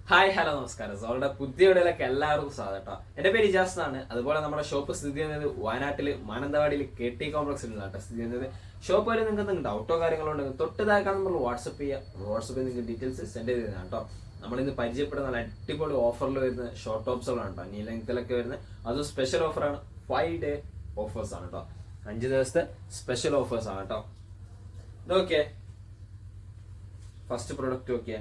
Hi hello നമസ്കാരം. സോളുടെ പുതിയ വീഡിയോയിലേക്ക് എല്ലാവർക്കും സ്വാഗതം കേട്ടോ. എൻ്റെ പേര് ഇജാസ് എന്നാണ്. അതുപോലെ നമ്മുടെ ഷോപ്പ് സ്ഥിതി ചെയ്യുന്നത് വയനാട്ടിൽ മാനന്തവാടിയിൽ KT കോംപ്ലക്സിലാണ് സ്ഥിതി ചെയ്യുന്നത്. ഷോപ്പ് വരെ നിങ്ങൾക്ക് എന്തെങ്കിലും ഡൗട്ടോ കാര്യങ്ങളോ ഉണ്ടെങ്കിൽ തൊട്ട് താഴെ നമ്മൾ വാട്സപ്പ് ചെയ്യുക. വാട്സപ്പിൽ നിങ്ങൾക്ക് ഡീറ്റെയിൽസ് സെൻഡ് ചെയ്ത് തരാം കേട്ടോ. നമ്മളിന്ന് പരിചയപ്പെടുന്ന നല്ല അടിപൊളി ഓഫറിൽ വരുന്ന ഷോർട്ട് ടോപ്സുകളാണ് കേട്ടോ. നീ ലെങ്ത്തിലൊക്കെ വരുന്നത് അതും സ്പെഷ്യൽ ഓഫറാണ്. 5 ഡേ ഓഫേഴ്സ് ആണ് കേട്ടോ. 5 ദിവസത്തെ സ്പെഷ്യൽ ഓഫേഴ്സ് ആണ് കേട്ടോ. ഇതൊക്കെ ഫസ്റ്റ് പ്രൊഡക്റ്റ് നോക്കിയേ,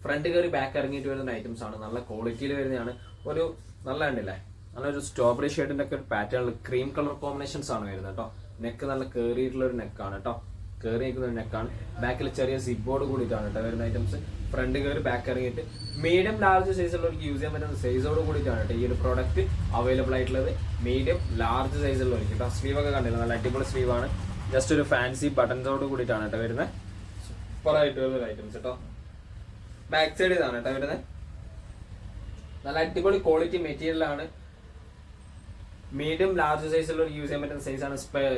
ഫ്രണ്ട് കയറി ബാക്ക് ഇറങ്ങിയിട്ട് വരുന്ന ഐറ്റംസ് ആണ്. നല്ല ക്വാളിറ്റിയിൽ വരുന്നതാണ്. ഒരു നല്ല കണ്ടില്ലേ, നല്ലൊരു സ്ട്രോബെറി ഷെയ്ഡിന്റെ ഒക്കെ ഒരു പാറ്റേണിൽ ക്രീം കളർ കോമ്പിനേഷൻസ് ആണ് വരുന്നത് കേട്ടോ. നെക്ക് നല്ല കയറിയിട്ടുള്ള ഒരു നെക്കാണ് കേട്ടോ. കയറി നിൽക്കുന്ന ഒരു നെക്കാണ്. ബാക്കിൽ ചെറിയ സിബോർഡ് കൂടിയിട്ടാണ് കേട്ടോ വരുന്ന ഐറ്റംസ്. ഫ്രണ്ട് കയറി ബാക്ക് ഇറങ്ങിയിട്ട് മീഡിയം ലാർജ് സൈസുള്ളവർക്ക് യൂസ് ചെയ്യാൻ പറ്റുന്ന സൈസോട് കൂടിയിട്ടാണ് കേട്ടോ ഈ ഒരു പ്രോഡക്റ്റ് അവൈലബിൾ ആയിട്ടുള്ളത്. മീഡിയം ലാർജ് സൈസുള്ളവർക്ക് കേട്ടോ. സ്ലീവ് ഒക്കെ കണ്ടില്ല, നല്ല അടിപൊളി സ്ലീവ് ആണ്. ജസ്റ്റ് ഒരു ഫാൻസി ബട്ടൺസോട് കൂടിയിട്ടാണ് കേട്ടോ വരുന്നത്. സൂപ്പർ ആയിട്ട് വരുന്ന ഐറ്റംസ് കേട്ടോ. ബാക്ക് സൈഡ് ഇതാണ് കേട്ടോ വരുന്നത്. നല്ല അടിപൊളി ക്വാളിറ്റി മെറ്റീരിയൽ ആണ്. മീഡിയം ലാർജ് സൈസുള്ള യൂസ് ചെയ്യാൻ പറ്റുന്ന സൈസ് ആണ്.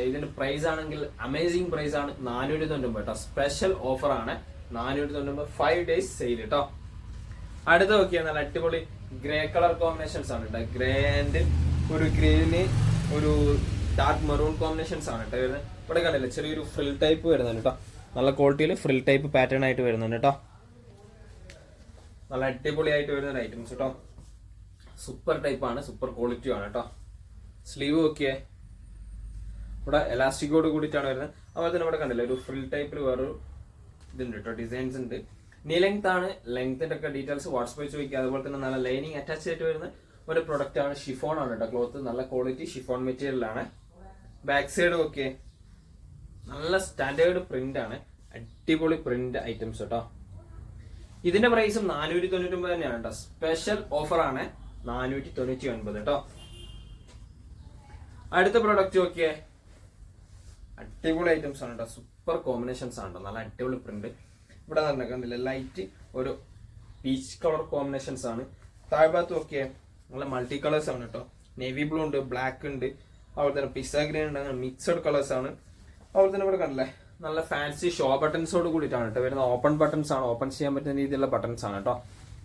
ഇതിന്റെ പ്രൈസ് ആണെങ്കിൽ അമേസിംഗ് പ്രൈസ് ആണ്. 490 കേട്ടോ. സ്പെഷ്യൽ ഓഫർ ആണ്. 490 5 ഡേയ്സ് സെയിൽ കേട്ടോ. അടുത്ത നോക്കിയാൽ നല്ല അടിപൊളി ഗ്രേ കളർ കോമ്പിനേഷൻസ് ആണ് കേട്ടോ. ഗ്രേ ആൻഡ് ഒരു ഗ്രീന് ഒരു ഡാർക്ക് മെറൂൺ കോമ്പിനേഷൻസ് ആണ് കേട്ടോ വരുന്നത്. ഇവിടെ കണ്ടില്ല, ചെറിയൊരു ഫ്രിൽ ടൈപ്പ് വരുന്നുണ്ട് കേട്ടോ. നല്ല ക്വാളിറ്റിയിൽ ഫ്രിൽ ടൈപ്പ് പാറ്റേൺ ആയിട്ട് വരുന്നുണ്ട് കേട്ടോ. നല്ല അടിപൊളിയായിട്ട് വരുന്ന ഐറ്റംസ് കേട്ടോ. സൂപ്പർ ടൈപ്പ് ആണ്, സൂപ്പർ ക്വാളിറ്റി ആണ് കേട്ടോ. സ്ലീവ് നോക്കിയേ, ഇവിടെ എലാസ്റ്റിക്കോട് കൂടിയിട്ടാണ് വരുന്നത്. അതുപോലെ തന്നെ ഇവിടെ കണ്ടില്ല, ഒരു ഫ്രിൽ ടൈപ്പിൽ വേറൊരു ഇതുണ്ട് കേട്ടോ, ഡിസൈൻസ് ഉണ്ട്. നീ ലെങ്ത് ആണ്. ലെങ്ത്തിന്റെ ഒക്കെ ഡീറ്റെയിൽസ് വാട്സ്ആപ്പ് ചോദിക്കുക. അതുപോലെ തന്നെ നല്ല ലൈനിങ് അറ്റാച്ച് ആയിട്ട് വരുന്ന ഒരു പ്രൊഡക്റ്റ് ആണ്. ഷിഫോൺ ആണ് കേട്ടോ ക്ലോത്ത്. നല്ല ക്വാളിറ്റി ഷിഫോൺ മെറ്റീരിയൽ ആണ്. ബാക്ക് സൈഡ് നോക്കിയേ, നല്ല സ്റ്റാൻഡേർഡ് പ്രിന്റ് ആണ്. അടിപൊളി പ്രിന്റ് ഐറ്റംസ് കേട്ടോ. ഇതിന്റെ പ്രൈസും 499 തന്നെയാണ് കേട്ടോ. സ്പെഷ്യൽ ഓഫർ ആണ്. 499 കേട്ടോ. അടുത്ത പ്രൊഡക്റ്റ് നോക്കിയേ, അടിപൊളി ഐറ്റംസ് ആണ് കേട്ടോ. സൂപ്പർ കോമ്പിനേഷൻസ് ആണ് കേട്ടോ. നല്ല അടിപൊളി പ്രിന്റ്. ഇവിടെ തന്നെ കണ്ടില്ല, ലൈറ്റ് ഒരു പീച്ച് കളർ കോമ്പിനേഷൻസ് ആണ്. താഴ്ഭാഗത്ത് നോക്കിയേ, നല്ല മൾട്ടി കളേഴ്സ് ആണ് കേട്ടോ. നേവി ബ്ലൂ ഉണ്ട്, ബ്ലാക്ക് ഉണ്ട്, അതുപോലെ തന്നെ പിസ്സ ഗ്രീൻ ഉണ്ട്. അങ്ങനെ മിക്സഡ് കളേഴ്സ് ആണ്. അതുപോലെ തന്നെ ഇവിടെ കണ്ടില്ലേ, നല്ല ഫാൻസി ഷോ ബട്ടൺസോട് കൂടിയിട്ടാണ് കേട്ടോ വരുന്നത്. ഓപ്പൺ ബട്ടൺസ് ആണ്. ഓപ്പൺ ചെയ്യാൻ പറ്റുന്ന രീതിയിലുള്ള ബട്ടൺസ് ആണ് കേട്ടോ.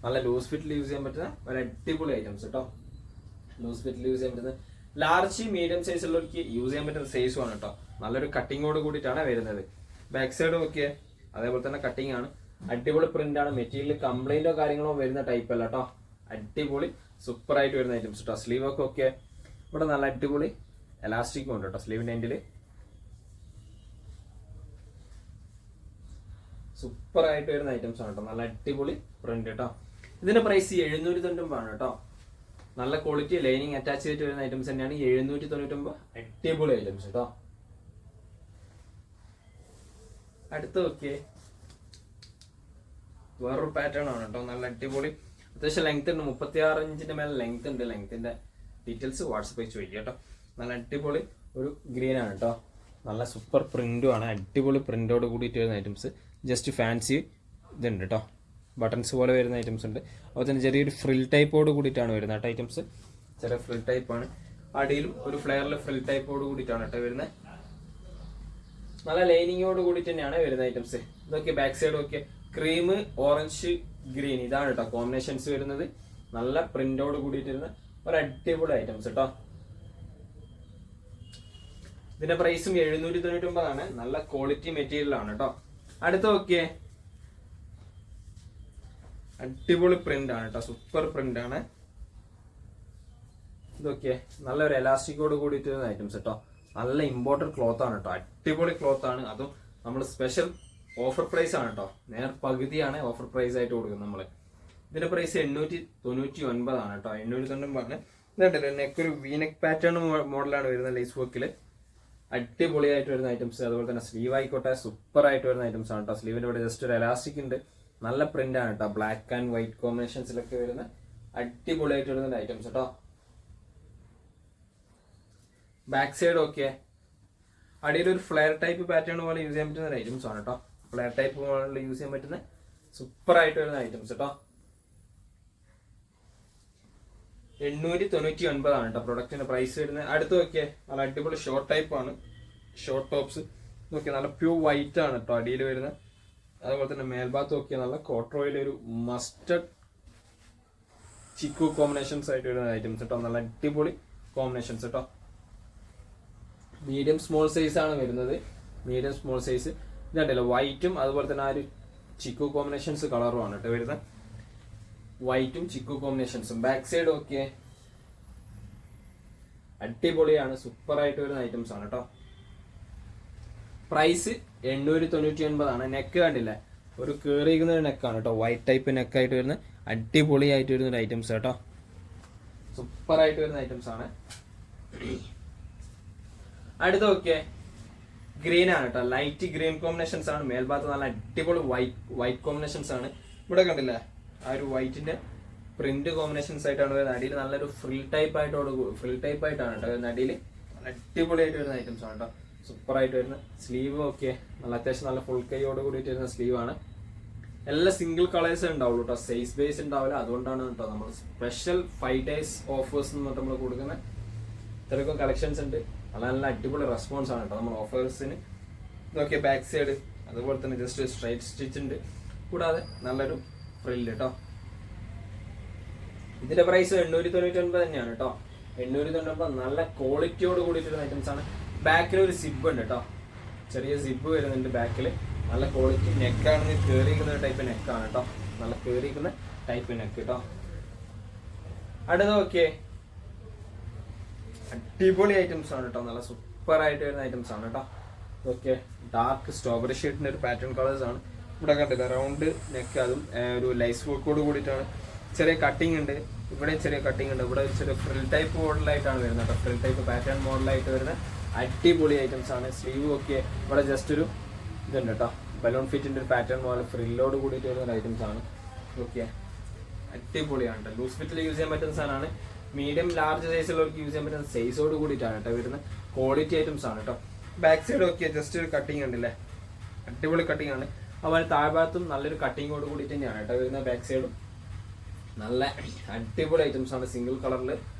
നല്ല ലൂസ് ഫിറ്റിൽ യൂസ് ചെയ്യാൻ പറ്റുന്ന ഒരു അടിപൊളി ഐറ്റംസ് കേട്ടോ. ലൂസ് ഫിറ്റിൽ യൂസ് ചെയ്യാൻ പറ്റുന്ന ലാർജ് മീഡിയം സൈസുള്ളവർക്ക് യൂസ് ചെയ്യാൻ പറ്റുന്ന സൈസും ആണ് കേട്ടോ. നല്ലൊരു കട്ടിങ്ങോട് കൂടിയിട്ടാണ് വരുന്നത്. ബാക്ക് സൈഡ് നോക്കിയേ, അതേപോലെ തന്നെ കട്ടിങ് ആണ്. അടിപൊളി പ്രിന്റ് ആണ്. മെറ്റീരിയൽ കംപ്ലൈന്റോ കാര്യങ്ങളോ വരുന്ന ടൈപ്പ് അല്ല കേട്ടോ. അടിപൊളി സൂപ്പർ ആയിട്ട് വരുന്ന ഐറ്റംസ് കേട്ടോ. സ്ലീവ് ഒക്കെ ഓക്കെ. ഇവിടെ നല്ല അടിപൊളി എലാസ്റ്റിക്കും ഉണ്ട് കേട്ടോ സ്ലീവിന്റെ എൻഡില്. സൂപ്പർ ആയിട്ട് വരുന്ന ഐറ്റംസ് ആണ് കേട്ടോ. നല്ല അടിപൊളി പ്രിന്റ് കേട്ടോ. ഇതിന്റെ പ്രൈസ് 790 ആണ് കേട്ടോ. നല്ല ക്വാളിറ്റി ലൈനിങ് അറ്റാച്ച് ചെയ്തിട്ട് വരുന്ന ഐറ്റംസ് തന്നെയാണ്. 799 അടിപൊളി ഐറ്റംസ് കേട്ടോ. അടുത്ത് നോക്കിയേ, വേറൊരു പാറ്റേൺ ആണ് കേട്ടോ. നല്ല അടിപൊളി, അത്യാവശ്യം ലെങ്ത് ഉണ്ട്. 36 ഇഞ്ചിന്റെ മേലെ ലെങ്ത് ഉണ്ട്. ലെങ്ത്തിന്റെ ഡീറ്റെയിൽസ് വാട്സപ്പ് ചോദിക്കുക കേട്ടോ. നല്ല അടിപൊളി ഒരു ഗ്രീൻ ആണ് കേട്ടോ. നല്ല സൂപ്പർ പ്രിന്റും ആണ്. അടിപൊളി പ്രിന്റോട് കൂടിയിട്ട് വരുന്ന ഐറ്റംസ്. ജസ്റ്റ് ഫാൻസി ഇതുണ്ട് കേട്ടോ. ബട്ടൺസ് പോലെ വരുന്ന ഐറ്റംസ് ഉണ്ട്. അതുപോലെ തന്നെ ചെറിയൊരു ഫ്രിൽ ടൈപ്പോട് കൂടിയിട്ടാണ് വരുന്നത് കേട്ടോ ഐറ്റംസ്. ചെറിയ ഫ്രിൽ ടൈപ്പ് ആണ്. അടിയിലും ഒരു ഫ്ലെയറിൽ ഫ്രിൽ ടൈപ്പോട് കൂടിയിട്ടാണ് കേട്ടോ വരുന്നത്. നല്ല ലൈനിങ്ങോട് കൂടിയിട്ട് തന്നെയാണ് വരുന്ന ഐറ്റംസ്. ഇതൊക്കെ ബാക്ക് സൈഡ് ഒക്കെ ക്രീം ഓറഞ്ച് ഗ്രീൻ ഇതാണ് കേട്ടോ കോമ്പിനേഷൻസ് വരുന്നത്. നല്ല പ്രിന്റോട് കൂടിയിട്ട് വരുന്ന ഒരു അടിപൊളി ഐറ്റംസ് കേട്ടോ. ഇതിന്റെ പ്രൈസും 799 ആണ്. നല്ല ക്വാളിറ്റി മെറ്റീരിയൽ ആണ് കേട്ടോ. അടുത്ത നോക്കിയേ, അടിപൊളി പ്രിന്റ് ആണ് കേട്ടോ. സൂപ്പർ പ്രിന്റ് ആണ്. ഇതൊക്കെ നല്ലൊരു എലാസ്റ്റിക്കോട് കൂടിയിട്ട് വരുന്ന ഐറ്റംസ് കേട്ടോ. നല്ല ഇമ്പോർട്ടന്റ് ക്ലോത്ത് ആണ് കേട്ടോ. അടിപൊളി ക്ലോത്ത് ആണ്. അതും നമ്മൾ സ്പെഷ്യൽ ഓഫർ പ്രൈസ് ആണ് കേട്ടോ. നേർ പകുതിയാണ് ഓഫർ പ്രൈസ് ആയിട്ട് കൊടുക്കുന്നത് നമ്മള്. ഇതിന്റെ പ്രൈസ് 899 ആണ് കേട്ടോ. 899 ആണ്. ഇതുണ്ടല്ലോ, നെക്കൊരു വീനെക്ക് പാറ്റേൺ മോഡലാണ് വരുന്നത് ലേസ് വർക്കില്. അടിപൊളിയായിട്ട് വരുന്ന ഐറ്റംസ്. അതുപോലെ തന്നെ സ്ലീവ് ആയിക്കോട്ടെ സൂപ്പർ ആയിട്ട് വരുന്ന ഐറ്റംസ് ആണ് കേട്ടോ. സ്ലീവിന്റെ ഇവിടെ ജസ്റ്റ് ഒരു എലാസ്റ്റിക് ഉണ്ട്. നല്ല പ്രിന്റ് ആണ് കേട്ടോ. ബ്ലാക്ക് ആൻഡ് വൈറ്റ് കോമ്പിനേഷൻസിലൊക്കെ വരുന്ന അടിപൊളിയായിട്ട് വരുന്ന ഐറ്റംസ് കേട്ടോ. ബാക്ക് സൈഡ് ഓക്കെ, അടിയിൽ ഒരു ഫ്ലെയർ ടൈപ്പ് പാറ്റേൺ പോലെ യൂസ് ചെയ്യാൻ പറ്റുന്ന ഐറ്റംസ് ആണ് കേട്ടോ. ഫ്ലെയർ ടൈപ്പ് പോലെ യൂസ് ചെയ്യാൻ പറ്റുന്ന സൂപ്പർ ആയിട്ട് വരുന്ന ഐറ്റംസ് കേട്ടോ. 899 ആണ് കേട്ടോ പ്രൊഡക്റ്റിന്റെ പ്രൈസ് വരുന്നത്. അടുത്ത് നോക്കിയേ, നല്ല അടിപൊളി ഷോർട്ട് ടൈപ്പ് ആണ്. ഷോർട്ട് ടോപ്സ് നോക്കിയാൽ നല്ല പ്യൂർ വൈറ്റ് ആണ് കേട്ടോ അടിയിൽ വരുന്നത്. അതുപോലെ തന്നെ മേൽഭാഗത്ത് നോക്കിയാൽ നല്ല കോട്രോയിൽ ഒരു മസ്റ്റർഡ് ചിക്കു കോമ്പിനേഷൻസ് ആയിട്ട് വരുന്ന ഐറ്റംസ് കേട്ടോ. നല്ല അടിപൊളി കോമ്പിനേഷൻസ് കേട്ടോ. മീഡിയം സ്മോൾ സൈസ് ആണ് വരുന്നത്. മീഡിയം സ്മോൾ സൈസ് ഇതുണ്ടല്ലോ, വൈറ്റും അതുപോലെ തന്നെ ആ ഒരു ചിക്കു കോമ്പിനേഷൻസ് കളറുമാണ് കേട്ടോ വരുന്നത്. വൈറ്റും ചിക്കു കോമ്പിനേഷൻസും. ബാക്ക് സൈഡ് ഓക്കെ, അടിപൊളിയാണ്, സൂപ്പർ ആയിട്ട് വരുന്ന ഐറ്റംസ് ആണ് കേട്ടോ. പ്രൈസ് 899 നെക്ക് കണ്ടില്ലേ, ഒരു കേറിയിരിക്കുന്ന ഒരു നെക്കാണ് കേട്ടോ. വൈറ്റ് ടൈപ്പ് നെക്കായിട്ട് വരുന്ന അടിപൊളിയായിട്ട് വരുന്ന ഒരു ഐറ്റംസ് കേട്ടോ. സൂപ്പർ ആയിട്ട് വരുന്ന ഐറ്റംസ് ആണ്. അടുത്ത ഓക്കെ, ഗ്രീൻ ആണ് കേട്ടോ. ലൈറ്റ് ഗ്രീൻ കോമ്പിനേഷൻസ് ആണ്. മേൽഭാഗത്ത് നല്ല അടിപൊളി വൈറ്റ് കോമ്പിനേഷൻസ് ആണ്. ഇവിടെ കണ്ടില്ലേ, ആ ഒരു വൈറ്റിന്റെ പ്രിന്റ് കോമ്പിനേഷൻസ് ആയിട്ടാണ് വരുന്നത്. അടിയിൽ നല്ലൊരു ഫ്രിൽ ടൈപ്പ് ആയിട്ടാണ് കേട്ടോ വരുന്നത്. അടിയിൽ നല്ല അടിപൊളിയായിട്ട് വരുന്ന ഐറ്റംസ് ആണ് കേട്ടോ. സൂപ്പർ ആയിട്ട് വരുന്ന സ്ലീവ് ഒക്കെ നല്ല അത്യാവശ്യം നല്ല ഫുൾ കൈയോട് കൂടിയിട്ട് വരുന്ന സ്ലീവ് ആണ്. എല്ലാ സിംഗിൾ കളേഴ്സ് ഉണ്ടാവുള്ളൂ കേട്ടോ, സൈസ് ബേസ് ഉണ്ടാവില്ല. അതുകൊണ്ടാണ് കേട്ടോ നമ്മൾ സ്പെഷ്യൽ 5 days ഓഫേഴ്സ് എന്ന് നമ്മൾ കൊടുക്കുന്ന ഇത്രയൊക്കെ കളക്ഷൻസ് ഉണ്ട്. നല്ല നല്ല അടിപൊളി റെസ്പോൺസ് ആണ് കേട്ടോ നമ്മൾ ഓഫേഴ്സിന്. ഇതൊക്കെ ബാക്ക് സൈഡ് അതുപോലെ തന്നെ ജസ്റ്റ് സ്ട്രൈറ്റ് സ്റ്റിച്ച് ഉണ്ട്, കൂടാതെ നല്ലൊരു ഫ്രില്ല് കേട്ടോ. ഇതിന്റെ പ്രൈസ് 899 തന്നെയാണ് കേട്ടോ. 899 നല്ല ക്വാളിറ്റിയോട് കൂടിയിട്ടുള്ള ഐറ്റംസ് ആണ്. ബാക്കിൽ ഒരു സിബ് ഉണ്ട് കേട്ടോ, ചെറിയ സിബ് വരുന്നുണ്ട് ബാക്കിൽ. നല്ല ക്വാളിറ്റി നെക്കാണ്, കേറിയിരിക്കുന്ന ടൈപ്പ് നെക്കാണ് കേട്ടോ. നല്ല കേറിയിരിക്കുന്ന ടൈപ്പ് നെക്ക് കേട്ടോ. അടുത്ത ഓക്കെ, അടിപൊളി ഐറ്റംസ് ആണ് കേട്ടോ. നല്ല സൂപ്പർ ആയിട്ട് വരുന്ന ഐറ്റംസ് ആണ് കേട്ടോ. ഓക്കെ, ഡാർക്ക് സ്ട്രോബെറി ഷീറ്റിന്റെ ഒരു പാറ്റേൺ കളേഴ്സ് ആണ്. ഇവിടെ കണ്ടില്ല, റൗണ്ട് നെക്ക്, അതും ഒരു ലൈസ് വർക്കോട് കൂടിയിട്ടാണ്. ചെറിയ കട്ടിങ് ഉണ്ട്, ഇവിടെ ചെറിയ കട്ടിങ് ഉണ്ട്. ഇവിടെ ചെറിയ ഫ്രിൽ ടൈപ്പ് മോഡലായിട്ടാണ് വരുന്നത് കേട്ടോ. ഫ്രിൽ ടൈപ്പ് പാറ്റേൺ മോഡലായിട്ട് വരുന്ന അടിപൊളി ഐറ്റംസ് ആണ്. സ്ലീവ് ഒക്കെ ഇവിടെ ജസ്റ്റ് ഒരു ഇതുണ്ട് കേട്ടോ, ബലൂൺ ഫിറ്റിന്റെ ഒരു പാറ്റേൺ മോഡൽ ഫ്രില്ലോട് കൂടിയിട്ട് വരുന്ന ഐറ്റംസ് ആണ്. ഓക്കെ, അടിപൊളിയാണ് കേട്ടോ. ലൂസ് ഫിറ്റിൽ യൂസ് ചെയ്യാൻ പറ്റുന്ന സാധനമാണ്. മീഡിയം ലാർജ് സൈസിലുള്ളവർക്ക് യൂസ് ചെയ്യാൻ പറ്റുന്ന സൈസോട് കൂടിയിട്ടാണ് കേട്ടോ വരുന്ന ക്വാളിറ്റി ഐറ്റംസ് ആണ് കേട്ടോ. ബാക്ക് സൈഡ് ഒക്കെ ജസ്റ്റ് ഒരു കട്ടിങ് ഉണ്ടല്ലേ, അടിപൊളി കട്ടിങ് ആണ്. അതുപോലെ താഴ്ഭാഗത്തും നല്ലൊരു കട്ടിങ്ങോട് കൂടിയിട്ട് തന്നെയാണ് കേട്ടോ വരുന്ന. ബാക്ക് സൈഡും നല്ല അടിപൊളി ഐറ്റംസ് ആണ്. സിംഗിൾ കളറിൽ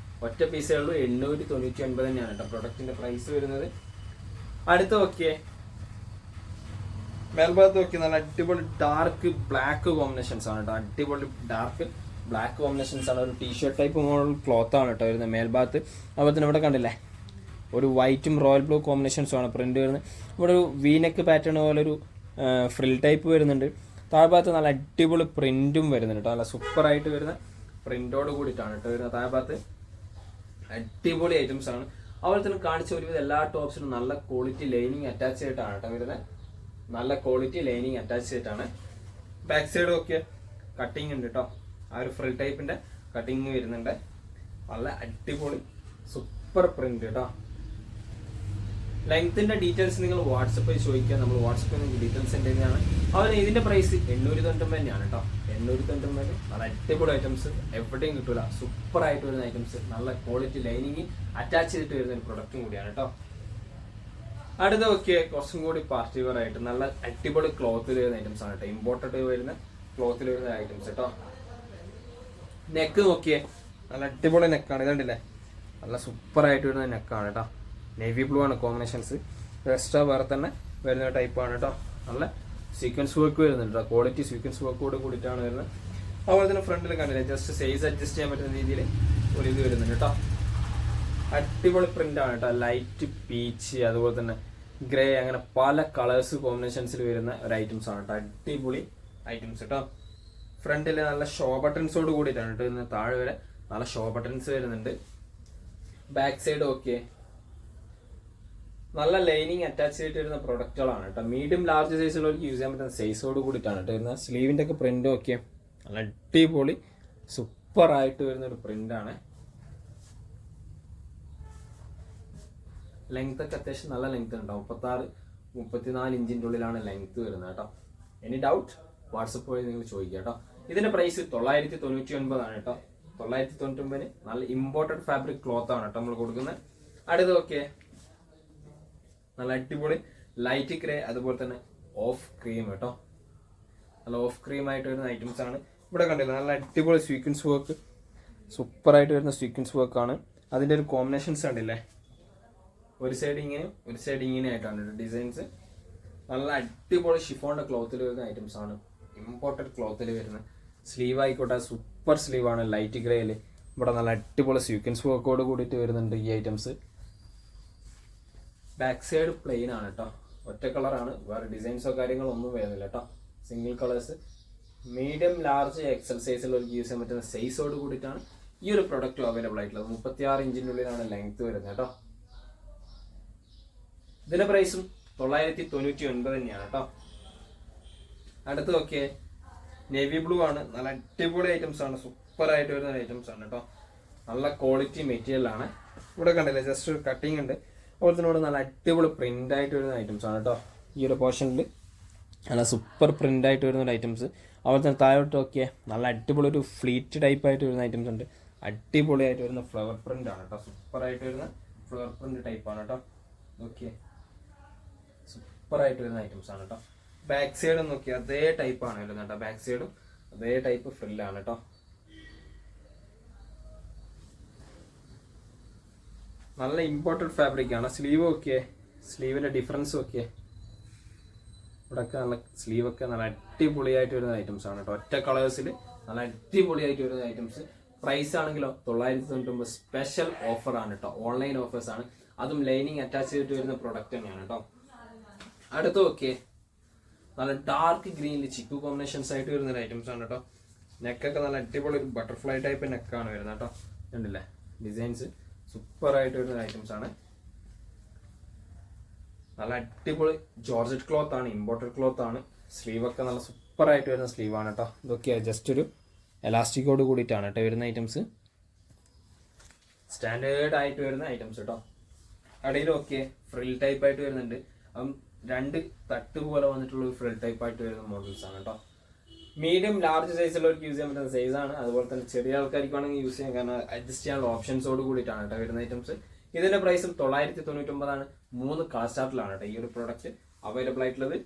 ഒറ്റ പീസേ ഉള്ളൂ. 899 തന്നെയാണ് കേട്ടോ പ്രൊഡക്റ്റിന്റെ പ്രൈസ് വരുന്നത്. അടുത്ത ഓക്കെ, മേൽഭാഗത്ത് നോക്കി നല്ല അടിപൊളി ഡാർക്ക് ബ്ലാക്ക് കോമ്പിനേഷൻസ് ആണ് കേട്ടോ. അടിപൊളി ഡാർക്ക് ബ്ലാക്ക് കോമ്പിനേഷൻസ് ആണ്. ഒരു ടീഷർട്ട് ടൈപ്പ് മോഡൽ ക്ലോത്ത് ആണ് കേട്ടോ വരുന്നത് മേൽഭാഗത്ത്. അതുപോലെ തന്നെ ഇവിടെ കണ്ടില്ലേ, ഒരു വൈറ്റും റോയൽ ബ്ലൂ കോമ്പിനേഷൻസും ആണ് പ്രിന്റ് വരുന്നത്. ഇവിടെ ഒരു വീനെക്ക് പാറ്റേൺ പോലെ ഒരു ഫ്രിൽ ടൈപ്പ് വരുന്നുണ്ട്. താഴ്ഭാഗത്ത് നല്ല അടിപൊളി പ്രിന്റും വരുന്നുണ്ട് കേട്ടോ. നല്ല സൂപ്പർ ആയിട്ട് വരുന്ന പ്രിന്റോട് കൂടിയിട്ടാണ് കേട്ടോ വരുന്നത്. താഴ്ഭാഗത്ത് അടിപൊളി ഐറ്റംസ് ആണ്. അതുപോലെ തന്നെ കാണിച്ച ഒരുവിധം എല്ലാ ടോപ്സിനും നല്ല ക്വാളിറ്റി ലൈനിങ് അറ്റാച്ച് ചെയ്തിട്ടാണ് കേട്ടോ വരുന്നത്. നല്ല ക്വാളിറ്റി ലൈനിങ് അറ്റാച്ച് ചെയ്തിട്ടാണ്. ബാക്ക് സൈഡും ഒക്കെ കട്ടിങ് ഉണ്ട് കേട്ടോ. ആ ഒരു ഫ്രിൽ ടൈപ്പിന്റെ കട്ടിങ് വരുന്നുണ്ട്. നല്ല അടിപൊളി സൂപ്പർ പ്രിന്റ് കേട്ടോ. ലെങ്ത്തിന്റെ ഡീറ്റെയിൽസ് നിങ്ങൾ വാട്സപ്പിൽ ചോദിക്കുക, നമ്മൾ വാട്സപ്പിൽ നിങ്ങൾക്ക് ഡീറ്റെയിൽസ് സെൻഡ് ചെയ്യുന്നതാണ്. അതുപോലെ ഇതിന്റെ പ്രൈസ് 899 തന്നെയാണ് കേട്ടോ. 899 നല്ല അടിപൊളി ഐറ്റംസ് എവിടെയും കിട്ടൂല. സൂപ്പർ ആയിട്ട് വരുന്ന ഐറ്റംസ്, നല്ല ക്വാളിറ്റി ലൈനിങ് അറ്റാച്ച് ചെയ്തിട്ട് വരുന്ന ഒരു പ്രൊഡക്റ്റും കൂടിയാണ് കേട്ടോ. അടുത്ത ഒക്കെ കുറച്ചും കൂടി പാർട്ടി വെയർ ആയിട്ട് നല്ല അടിപൊളി ക്ലോത്തിൽ വരുന്ന ഐറ്റംസ് ആണ് കേട്ടോ. ഇമ്പോർട്ടഡ് വരുന്ന ക്ലോത്തിൽ വരുന്ന ഐറ്റംസ് കേട്ടോ. നെക്ക് നോക്കിയേ, നല്ല അടിപൊളി നെക്കാണ്. ഇതുണ്ടല്ലേ, നല്ല സൂപ്പർ ആയിട്ട് വരുന്ന നെക്കാണ് കേട്ടോ. നേവി ബ്ലൂ ആണ് കോമ്പിനേഷൻസ്. എക്സ്ട്രാ വേറെ തന്നെ വരുന്ന ടൈപ്പാണ് കേട്ടോ. നല്ല സീക്വൻസ് വർക്ക് വരുന്നുണ്ട് കേട്ടോ. ക്വാളിറ്റി സീക്വൻസ് വർക്കോട് കൂടിയിട്ടാണ് വരുന്നത്. അതുപോലെ തന്നെ ഫ്രണ്ടിൽ കണ്ടില്ലേ, ജസ്റ്റ് സൈസ് അഡ്ജസ്റ്റ് ചെയ്യാൻ പറ്റുന്ന രീതിയിൽ ഒരു ഇത് വരുന്നുണ്ട് കേട്ടോ. അടിപൊളി പ്രിന്റ് ആണ് കേട്ടോ. ലൈറ്റ് പീച്ച്, അതുപോലെ തന്നെ ഗ്രേ, അങ്ങനെ പല കളേഴ്സ് കോമ്പിനേഷൻസിൽ വരുന്ന ഒരു ഐറ്റംസ് ആണ് കേട്ടോ. അടിപൊളി ഐറ്റംസ് കേട്ടോ. ഫ്രണ്ടിൽ നല്ല ഷോ ബട്ടൺസോട് കൂടിയിട്ടാണ് കേട്ടോ ഇന്ന്. താഴെ വരെ നല്ല ഷോ ബട്ടൺസ് വരുന്നുണ്ട്. ബാക്ക് സൈഡ് ഓക്കെ, നല്ല ലൈനിങ് അറ്റാച്ച് ചെയ്തിട്ട് വരുന്ന പ്രൊഡക്റ്റുകളാണ് കേട്ടോ. മീഡിയം ലാർജ് സൈസുള്ളവർക്ക് യൂസ് ചെയ്യാൻ പറ്റുന്ന സൈസോട് കൂടിയിട്ടാണ് കേട്ടോ വരുന്നത്. സ്ലീവിന്റെ ഒക്കെ പ്രിന്റും ഒക്കെ നല്ല അടിപൊളി സൂപ്പർ ആയിട്ട് വരുന്ന ഒരു പ്രിന്റ് ആണ്. ലെങ്ത് ഒക്കെ അത്യാവശ്യം നല്ല ലെങ്ത് ഉണ്ടാവും. 36-34 ഇഞ്ചിന്റെ ഉള്ളിലാണ് ലെങ്ത് വരുന്നത് കേട്ടോ. എനി ഡൗട്ട് വാട്സപ്പ് വഴി നിങ്ങൾ ചോദിക്കുക കേട്ടോ. ഇതിന്റെ പ്രൈസ് 999 ആണ് കേട്ടോ. 999 നല്ല ഇമ്പോർട്ടഡ് ഫാബ്രിക് ക്ലോത്ത് ആണ് കേട്ടോ നമ്മൾ കൊടുക്കുന്നത്. അടുത്ത ഓക്കെ, നല്ല അടിപൊളി ലൈറ്റ് ഗ്രേ, അതുപോലെ തന്നെ ഓഫ് ക്രീം കേട്ടോ. നല്ല ഓഫ് ക്രീം ആയിട്ട് വരുന്ന ഐറ്റംസ് ആണ്. ഇവിടെ കണ്ടില്ല, നല്ല അടിപൊളി സ്വീക്വൻസ് വർക്ക്, സൂപ്പർ ആയിട്ട് വരുന്ന സ്വീക്വൻസ് വർക്ക് ആണ്. അതിന്റെ ഒരു കോമ്പിനേഷൻസ് കണ്ടില്ലേ, ഒരു സൈഡ് ഇങ്ങനെ ഒരു സൈഡ് ഇങ്ങനെ ആയിട്ടാണ് ഡിസൈൻസ്. നല്ല അടിപൊളി ഷിഫോണിന്റെ ക്ലോത്തിൽ വരുന്ന ഐറ്റംസ് ആണ്. ഇമ്പോർട്ടഡ് ക്ലോത്തിൽ വരുന്ന സ്ലീവ് ആയിക്കോട്ടെ, സൂപ്പർ സ്ലീവാണ് ലൈറ്റ് ഗ്രേയിൽ. ഇവിടെ നല്ല അടിപൊളി സീക്വൻസ് വർക്കോട് കൂടിയിട്ട് വരുന്നുണ്ട് ഈ ഐറ്റംസ്. ബാക്ക് സൈഡ് പ്ലെയിൻ ആണ് കേട്ടോ, ഒറ്റ കളറാണ്, വേറെ ഡിസൈൻസോ കാര്യങ്ങളോ ഒന്നും വരുന്നില്ല കേട്ടോ, single colours. Medium large XL സൈസിലുള്ളവർക്ക് യൂസ് ചെയ്യാൻ പറ്റുന്ന സൈസോട് കൂടിയിട്ടാണ് ഈ ഒരു പ്രൊഡക്റ്റ് അവൈലബിൾ ആയിട്ടുള്ളത്. 36 ഇഞ്ചിൻ്റെ ഉള്ളിലാണ് ലെങ്ത് വരുന്നത് കേട്ടോ. ഇതിന്റെ പ്രൈസും 999 തന്നെയാണ് കേട്ടോ. അടുത്ത് നോക്കിയേ, നേവി ബ്ലൂ ആണ്, നല്ല അടിപൊളി ഐറ്റംസ് ആണ്, സൂപ്പർ ആയിട്ട് വരുന്ന ഐറ്റംസ് ആണ് കേട്ടോ. നല്ല ക്വാളിറ്റി മെറ്റീരിയൽ ആണ്. ഇവിടെ കണ്ടില്ലേ ജസ്റ്റ് ഒരു കട്ടിങ് ഉണ്ട്, അതുപോലെ തന്നെ ഇവിടെ നല്ല അടിപൊളി പ്രിന്റ് ആയിട്ട് വരുന്ന ഐറ്റംസ് ആണ് കേട്ടോ. ഈ ഒരു പോർഷനിൽ നല്ല സൂപ്പർ പ്രിന്റ് ആയിട്ട് വരുന്ന ഐറ്റംസ്. അതുപോലെ തന്നെ താഴോട്ട് നോക്കിയേ, നല്ല അടിപൊളി ഒരു ഫ്ലീറ്റ് ടൈപ്പ് ആയിട്ട് വരുന്ന ഐറ്റംസ് ഉണ്ട്. അടിപൊളിയായിട്ട് വരുന്ന ഫ്ലവർ പ്രിന്റ് ആണ് കേട്ടോ, സൂപ്പർ ആയിട്ട് വരുന്ന ഫ്ലവർ പ്രിന്റ് ടൈപ്പ് ആണ് കേട്ടോ. നോക്കിയേ, സൂപ്പർ ആയിട്ട് വരുന്ന ഐറ്റംസ് ആണ് കേട്ടോ. ബാക്ക് സൈഡും നോക്കിയാൽ അതേ ടൈപ്പ് ആണ് വരുന്നത് കേട്ടോ, ബാക്ക് സൈഡും അതേ ടൈപ്പ് ഫ്രില്ലാണ് കേട്ടോ. നല്ല ഇമ്പോർട്ടഡ് ഫാബ്രിക് ആണ്. സ്ലീവ് നോക്കിയേ, സ്ലീവിന്റെ ഡിഫറൻസ് നോക്കിയേ, ഇവിടെയൊക്കെ നല്ല സ്ലീവൊക്കെ നല്ല അടിപൊളിയായിട്ട് വരുന്ന ഐറ്റംസ് ആണ് കേട്ടോ. ഒറ്റ കളേഴ്സിൽ നല്ല അടിപൊളിയായിട്ട് വരുന്ന ഐറ്റംസ്. പ്രൈസ് ആണെങ്കിലോ 999 സ്പെഷ്യൽ ഓഫർ ആണ് കേട്ടോ, ഓൺലൈൻ ഓഫേഴ്സ് ആണ്, അതും ലൈനിങ് അറ്റാച്ച് ചെയ്തിട്ട് വരുന്ന പ്രൊഡക്റ്റ് തന്നെയാണ് കേട്ടോ. അടുത്ത് നോക്കിയേ, നല്ല ഡാർക്ക് ഗ്രീനിൽ ചിക്കു കോമ്പിനേഷൻസ് ആയിട്ട് വരുന്ന ഐറ്റംസ് ആണ് കേട്ടോ. നെക്കൊക്കെ നല്ല അടിപൊളി ഒരു ബട്ടർഫ്ലൈ ടൈപ്പ് നെക്കാണ് വരുന്നത് കേട്ടോ. കണ്ടില്ലേ ഡിസൈൻസ്, സൂപ്പർ ആയിട്ട് വരുന്ന ഐറ്റംസ് ആണ്. നല്ല അടിപൊളി ജോർജറ്റ് ക്ലോത്ത് ആണ്, ഇമ്പോർട്ടഡ് ക്ലോത്ത് ആണ്. സ്ലീവൊക്കെ നല്ല സൂപ്പർ ആയിട്ട് വരുന്ന സ്ലീവ് ആണ് കേട്ടോ. ഇതൊക്കെ ജസ്റ്റ് ഒരു എലാസ്റ്റിക്കോട് കൂടിയിട്ടാണ് കേട്ടോ വരുന്ന ഐറ്റംസ്, സ്റ്റാൻഡേർഡ് ആയിട്ട് വരുന്ന ഐറ്റംസ് കേട്ടോ. അടിയിൽ ഓക്കെ ഫ്രിൽ ടൈപ്പ് ആയിട്ട് വരുന്നുണ്ട്, അപ്പം 2 തട്ട് പോലെ വന്നിട്ടുള്ള ഒരു ഫ്രിൽ ടൈപ്പ് ആയിട്ട് വരുന്ന മോഡൽസ് ആണ് കേട്ടോ. മീഡിയം ലാർജ് സൈസുള്ളവർക്ക് യൂസ് ചെയ്യാൻ പറ്റുന്ന സൈസാണ്. അതുപോലെ തന്നെ ചെറിയ ആൾക്കാർക്ക് വേണമെങ്കിൽ യൂസ് ചെയ്യാൻ, കാരണം അഡ്ജസ്റ്റ് ചെയ്യാനുള്ള ഓപ്ഷൻസോട് കൂടിയിട്ടാണ് കേട്ടോ വരുന്ന ഐറ്റംസ്. ഇതിന്റെ പ്രൈസും 999 ആണ്. 3 കളർ ചാർട്ടിലാണ് കേട്ടോ ഈ ഒരു പ്രോഡക്റ്റ് അവൈലബിൾ ആയിട്ടുള്ളത്.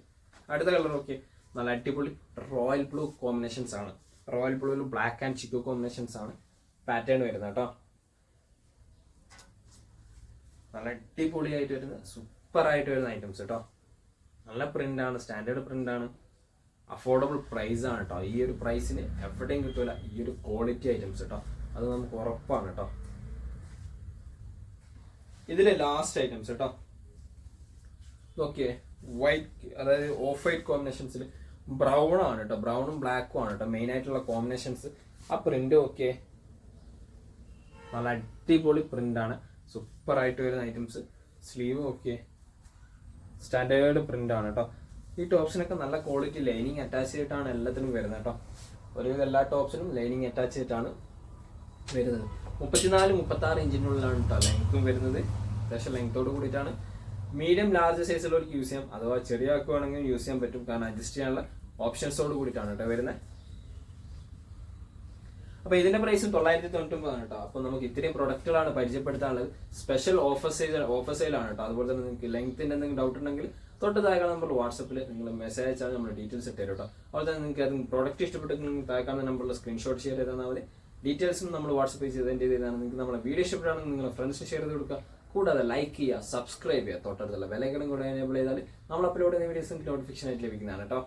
അടുത്ത കളർ നോക്കി, നല്ല അടിപൊളി റോയൽ ബ്ലൂ കോമ്പിനേഷൻസ് ആണ്. റോയൽ ബ്ലൂവിൽ ബ്ലാക്ക് ആൻഡ് ചിക്കു കോമ്പിനേഷൻസ് ആണ് പാറ്റേൺ വരുന്നത് കേട്ടോ. നല്ല അടിപൊളിയായിട്ട് വരുന്ന സൂപ്പർ ആയിട്ട് വരുന്ന ഐറ്റംസ് കേട്ടോ. നല്ല പ്രിന്റ് ആണ്, സ്റ്റാൻഡേർഡ് പ്രിന്റ് ആണ്, അഫോർഡബിൾ പ്രൈസ് ആണ് കേട്ടോ. ഈ ഒരു പ്രൈസിന് എവിടെയും കിട്ടൂല ഈ ഒരു ക്വാളിറ്റി ഐറ്റംസ് കേട്ടോ, അത് നമുക്ക് ഉറപ്പാണ് കേട്ടോ. ഇതിലെ ലാസ്റ്റ് ഐറ്റംസ് കേട്ടോ. ഓക്കെ, വൈറ്റ്, അതായത് ഓഫ് വൈറ്റ് കോമ്പിനേഷൻസിൽ ബ്രൗൺ ആണ് കേട്ടോ, ബ്രൗണും ബ്ലാക്കും ആണ് കേട്ടോ മെയിൻ ആയിട്ടുള്ള കോമ്പിനേഷൻസ്. ആ പ്രിന്റ് ഓക്കെ, നല്ല അടിപൊളി പ്രിന്റ് ആണ്, സൂപ്പർ ആയിട്ട് വരുന്ന items. Sleeve okay, standard print ആണ് കേട്ടോ. ഈ ടോപ്സിനൊക്കെ നല്ല ക്വാളിറ്റി ലൈനിങ് അറ്റാച്ച് ചെയ്തിട്ടാണ് എല്ലാത്തിനും വരുന്നത് കേട്ടോ. ഒരുവിധം എല്ലാ ടോപ്സിനും ലൈനിങ് അറ്റാച്ച് ചെയ്തിട്ടാണ് വരുന്നത്. 34-36 ഇഞ്ചിനുള്ളിലാണ് കേട്ടോ ലെങ്ത്തും വരുന്നത്, അത്യാവശ്യം ലെങ്ത്തോട് കൂടിയിട്ടാണ്. മീഡിയം ലാർജ് സൈസിലുള്ളവർക്ക് യൂസ് ചെയ്യാം, അഥവാ ചെറിയ ആക്കുവാണെങ്കിൽ യൂസ് ചെയ്യാൻ പറ്റും, കാരണം അഡ്ജസ്റ്റ് ചെയ്യാനുള്ള ഓപ്ഷൻസോട് കൂടിയിട്ടാണ് കേട്ടോ വരുന്നത്. അപ്പൊ ഇതിന്റെ പ്രൈസും 999 ആണ് കേട്ടോ. അപ്പൊ നമുക്ക് ഇത്രയും പ്രൊഡക്റ്റുകളാണ് പരിചയപ്പെടുത്താനുള്ളത്. സ്പെഷ്യൽ ഓഫർ സെയിലാണ് കേട്ടോ. അതുപോലെ തന്നെ നിങ്ങൾക്ക് ലെങ്ത്തിന്റെ എന്തെങ്കിലും ഡൗട്ട് ഉണ്ടെങ്കിൽ തൊട്ട് താഴെ നമ്പർ വാട്സപ്പിൽ നിങ്ങൾ മെസ്സേജ് അയച്ചാൽ നമ്മൾ ഡീറ്റെയിൽസ് ഇട്ട് തരും കേട്ടോ. അതുപോലെ തന്നെ നിങ്ങൾക്ക് ഏതെങ്കിലും പ്രോഡക്റ്റ് ഇഷ്ടപ്പെട്ടെങ്കിൽ താഴെ നമ്പറിൽ സ്ക്രീൻഷോട്ട് ഷെയർ ചെയ്താൽ മതി. ഡീറ്റെയിൽസും നമ്മൾ വാട്സപ്പ് ചെയ്ത് ചെയ്താണ്. നിങ്ങൾക്ക് നമ്മുടെ വീഡിയോ ഇഷ്ടപ്പെട്ടാണെങ്കിൽ നിങ്ങളുടെ ഫ്രണ്ട്സിന് ഷെയർ ചെയ്ത് കൊടുക്കുക. കൂടാതെ ലൈക്ക് ചെയ്യുക, സബ്സ്ക്രൈബ് ചെയ്യുക, തൊട്ടടുത്തുള്ള ബെൽ ഐക്കണും കൂടെ എനേബിൾ ചെയ്താൽ നമ്മൾ അപ്ലോഡ് ചെയ്യുന്ന വീഡിയോസ് നോട്ടിഫിക്കേഷൻ ആയിട്ട് ലഭിക്കുന്നതാണ് കേട്ടോ.